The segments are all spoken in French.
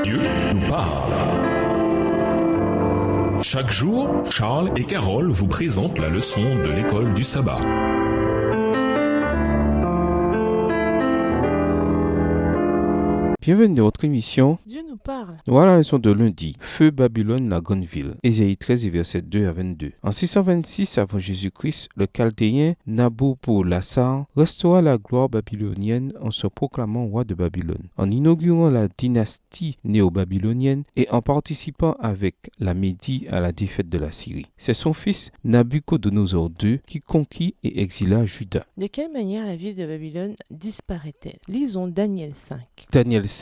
Dieu nous parle. Chaque jour, Charles et Carole vous présentent la leçon de l'école du sabbat. Bienvenue dans votre émission. Dieu nous parle. Voilà la leçon de lundi. Feu Babylone, la grande ville. Ésaïe 13, versets 2 à 22. En 626 avant Jésus-Christ, le Chaldéen Nabopolassar restaura la gloire babylonienne en se proclamant roi de Babylone, en inaugurant la dynastie néo-babylonienne et en participant avec la Médie à la défaite de la Syrie. C'est son fils Nabuchodonosor II qui conquit et exila Juda. De quelle manière la ville de Babylone disparaît-elle? Lisons Daniel 5. Daniel 5.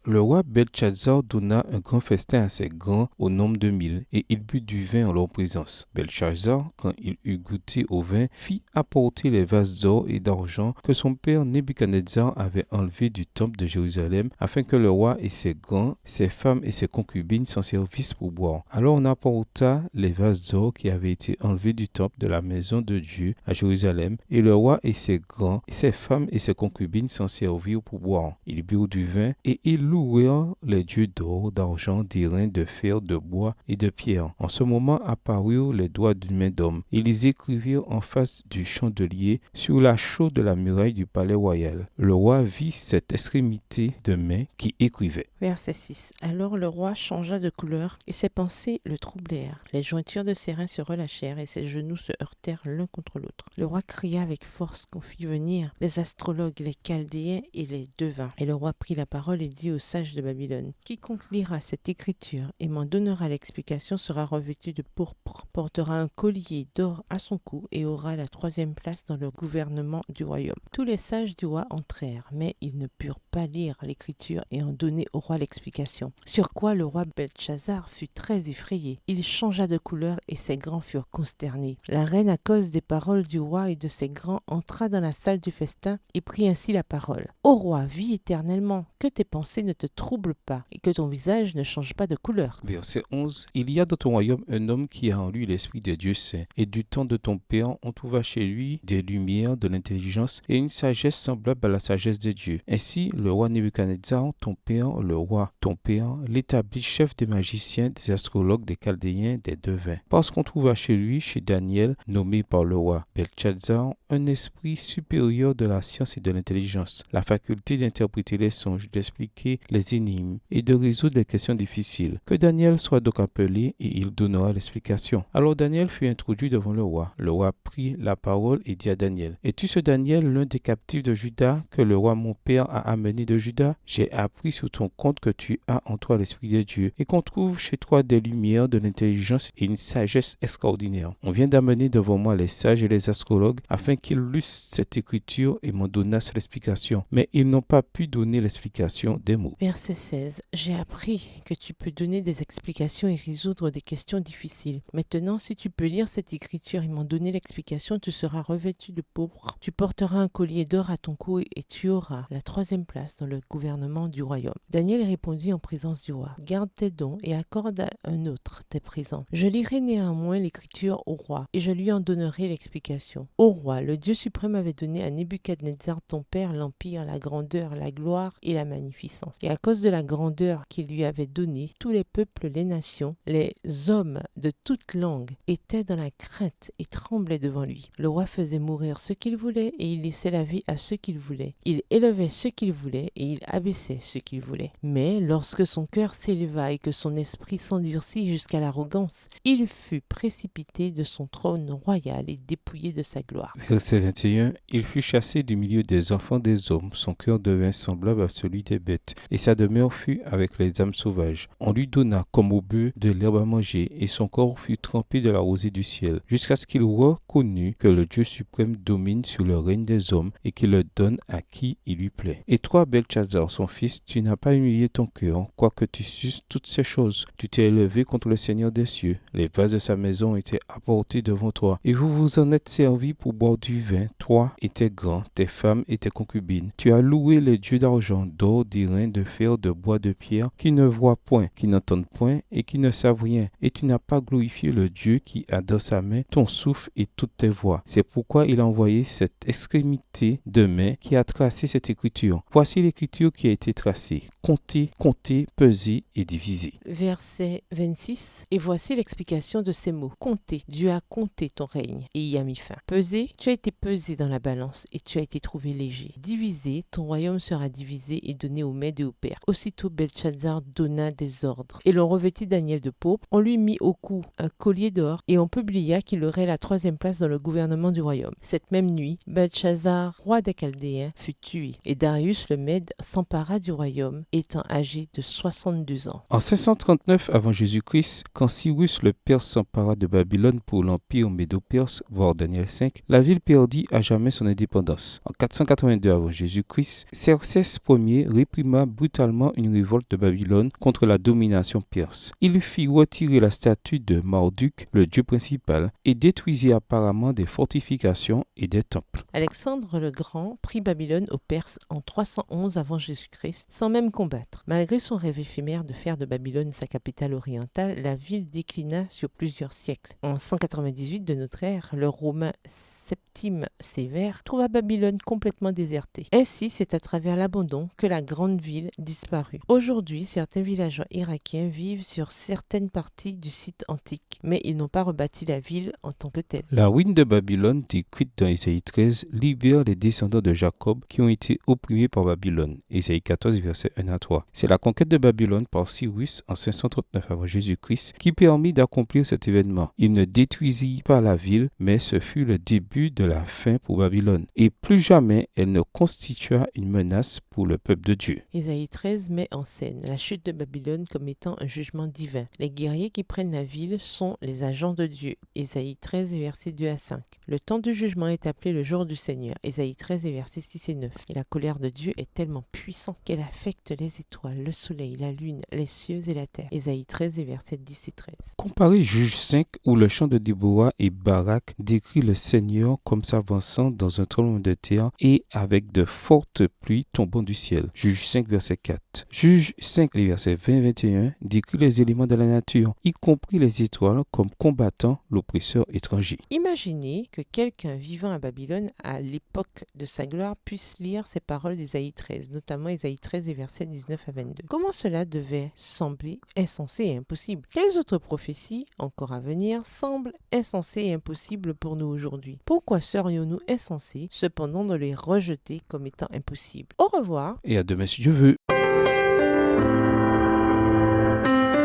Le roi Belchazzar donna un grand festin à ses grands au nombre de 1000, et il but du vin en leur présence. Belchazzar, quand il eut goûté au vin, fit apporter les vases d'or et d'argent que son père Nebuchadnezzar avait enlevés du temple de Jérusalem, afin que le roi et ses grands, ses femmes et ses concubines s'en servissent pour boire. Alors on apporta les vases d'or qui avaient été enlevés du temple de la maison de Dieu à Jérusalem, et le roi et ses grands, ses femmes et ses concubines s'en servirent pour boire. Ils burent du vin, et ils louèrent les dieux d'or, d'argent, d'airain, de fer, de bois et de pierre. En ce moment apparurent les doigts d'une main d'homme. Ils écrivirent en face du chandelier sur la chaude de la muraille du palais royal. Le roi vit cette extrémité de main qui écrivait. Verset 6. Alors le roi changea de couleur et ses pensées le troublèrent. Les jointures de ses reins se relâchèrent et ses genoux se heurtèrent l'un contre l'autre. Le roi cria avec force qu'on fit venir les astrologues, les chaldéens et les devins. Et le roi prit la parole et dit aux sages de Babylone: quiconque lira cette écriture et m'en donnera l'explication sera revêtu de pourpre, portera un collier d'or à son cou et aura la 3e place dans le gouvernement du royaume. Tous les sages du roi entrèrent, mais ils ne purent pas lire l'écriture et en donner au roi l'explication. Sur quoi le roi Belchazzar fut très effrayé. Il changea de couleur et ses grands furent consternés. La reine, à cause des paroles du roi et de ses grands, entra dans la salle du festin et prit ainsi la parole. Ô roi, vis éternellement, que tes pensées ne te troublent pas et que ton visage ne change pas de couleur. Verset 11. Il y a dans ton royaume un homme qui a en lui l'esprit des dieux saints, et du temps de ton père on trouva chez lui des lumières, de l'intelligence et une sagesse semblable à la sagesse des dieux. Ainsi le roi Nebuchadnezzar, ton père, le roi ton père, l'établit chef des magiciens, des astrologues, des chaldéens, des devins. Parce qu'on trouva chez lui, chez Daniel, nommé par le roi Belchazzar, un esprit supérieur de la science et de l'intelligence, la faculté d'interpréter les songes, d'expliquer les énigmes et de résoudre les questions difficiles. Que Daniel soit donc appelé et il donnera l'explication. Alors Daniel fut introduit devant le roi. Le roi prit la parole et dit à Daniel: es-tu ce Daniel, l'un des captifs de Juda, que le roi mon père a amené de Juda? J'ai appris sur ton compte que tu as en toi l'esprit de Dieu et qu'on trouve chez toi des lumières, de l'intelligence et une sagesse extraordinaire. On vient d'amener devant moi les sages et les astrologues afin qu'ils lussent cette écriture et m'en donnassent l'explication. Mais ils n'ont pas pu donner l'explication des mots. Verset 16. J'ai appris que tu peux donner des explications et résoudre des questions difficiles. Maintenant, si tu peux lire cette écriture et m'en donner l'explication, tu seras revêtu de pourpre. Tu porteras un collier d'or à ton cou et tu auras la 3e place dans le gouvernement du royaume. Daniel répondit en présence du roi: garde tes dons et accorde à un autre tes présents. Je lirai néanmoins l'écriture au roi et je lui en donnerai l'explication. Ô roi, le Dieu suprême avait donné à Nebuchadnezzar ton père l'empire, la grandeur, la gloire et la magnificence. Et à cause de la grandeur qu'il lui avait donnée, tous les peuples, les nations, les hommes de toute langue étaient dans la crainte et tremblaient devant lui. Le roi faisait mourir ceux qu'il voulait et il laissait la vie à ceux qu'il voulait. Il élevait ceux qu'il voulait et il abaissait ceux qu'il voulait. Mais lorsque son cœur s'éleva et que son esprit s'endurcit jusqu'à l'arrogance, il fut précipité de son trône royal et dépouillé de sa gloire. Verset 21. Il fut chassé du milieu des enfants des hommes, son cœur devint semblable à celui des bêtes, et sa demeure fut avec les âmes sauvages. On lui donna comme au bœuf de l'herbe à manger, et son corps fut trempé de la rosée du ciel, jusqu'à ce qu'il reconnût que le Dieu suprême domine sur le règne des hommes, et qu'il le donne à qui il lui plaît. Et toi, Belchazzar, son fils, tu n'as pas humilié ton cœur, quoique tu susses toutes ces choses. Tu t'es élevé contre le Seigneur des cieux. Les vases de sa maison étaient apportés devant toi, et vous vous en êtes servis pour boire du vin, toi et tes grands, tes femmes et tes concubines. Tu as loué les dieux d'argent, d'or, corps d'airain, de fer, de bois, de pierre, qui ne voient point, qui n'entendent point et qui ne savent rien. Et tu n'as pas glorifié le Dieu qui a dans sa main ton souffle et toutes tes voix. C'est pourquoi il a envoyé cette extrémité de main qui a tracé cette écriture. Voici l'écriture qui a été tracée. Comptez, comptez, pesez et divisez. Verset 26. Et voici l'explication de ces mots. Comptez, Dieu a compté ton règne et y a mis fin. Peser, tu as été pesé dans la balance et tu as été trouvé léger. Divisé, ton royaume sera divisé et donné aux Mèdes et aux Perses. Aussitôt Belchazzar donna des ordres et l'on revêtit Daniel de pourpre. On lui mit au cou un collier d'or et on publia qu'il aurait la 3e place dans le gouvernement du royaume. Cette même nuit, Belchazzar, roi des Chaldéens, fut tué et Darius le Mède s'empara du royaume, étant âgé de 62 ans. En 539 avant Jésus-Christ, quand Cyrus le Perse s'empara de Babylone pour l'empire médo-perse, voir Daniel 5, la ville perdit à jamais son indépendance. En 482 avant Jésus-Christ, Xerxès Ier réprima brutalement une révolte de Babylone contre la domination perse. Il fit retirer la statue de Marduk, le dieu principal, et détruisit apparemment des fortifications et des temples. Alexandre le Grand prit Babylone aux Perses en 311 avant Jésus-Christ, sans même combattre. Malgré son rêve éphémère de faire de Babylone sa capitale orientale, la ville déclina sur plusieurs siècles. En 198 de notre ère, le Romain Septime Sévère trouva Babylone complètement désertée. Ainsi, c'est à travers l'abandon que la grande ville disparut. Aujourd'hui, certains villageois irakiens vivent sur certaines parties du site antique, mais ils n'ont pas rebâti la ville en tant que telle. La ruine de Babylone, décrite dans Ésaïe 13, libère les descendants de Jacob qui ont été opprimés par Babylone. Ésaïe 14, versets 1 à 3. C'est la conquête de Babylone par Cyrus en 539 avant Jésus-Christ qui permit d'accomplir cet événement. Il ne détruisit pas la ville, mais ce fut le début de la fin pour Babylone. Et plus jamais elle ne constitua une menace pour le peuple de Dieu. Ésaïe 13 met en scène la chute de Babylone comme étant un jugement divin. Les guerriers qui prennent la ville sont les agents de Dieu. Ésaïe 13, versets 2 à 5. Le temps du jugement est appelé le jour du Seigneur. Ésaïe 13, versets 6 et 9. Et la colère de Dieu est tellement puissante qu'elle affecte les étoiles, le soleil, la lune, les cieux et la terre. Ésaïe 13, versets 10 et 13. Comparez Juge 5 où le chant de Déborah et Barak décrit le Seigneur comme s'avançant dans un tremblement de terre et avec de fortes pluies tombant du ciel. Juge 5, verset 4. Juge 5, les versets 20 et 21 décrit les éléments de la nature, y compris les étoiles comme combattant l'oppresseur étranger. Imaginez que quelqu'un vivant à Babylone à l'époque de sa gloire puisse lire ces paroles d'Ésaïe 13, notamment Ésaïe 13 et versets 19 à 22. Comment cela devait sembler insensé et impossible? Les autres prophéties, encore à venir, semblent insensées et impossibles pour nous aujourd'hui. Pourquoi serions-nous insensés, cependant de les rejeter comme étant impossibles? Au revoir. Et à demain si Dieu veut.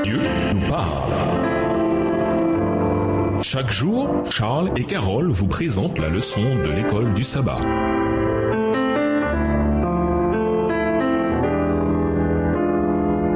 Dieu nous parle. Chaque jour, Charles et Carole vous présentent la leçon de l'école du sabbat.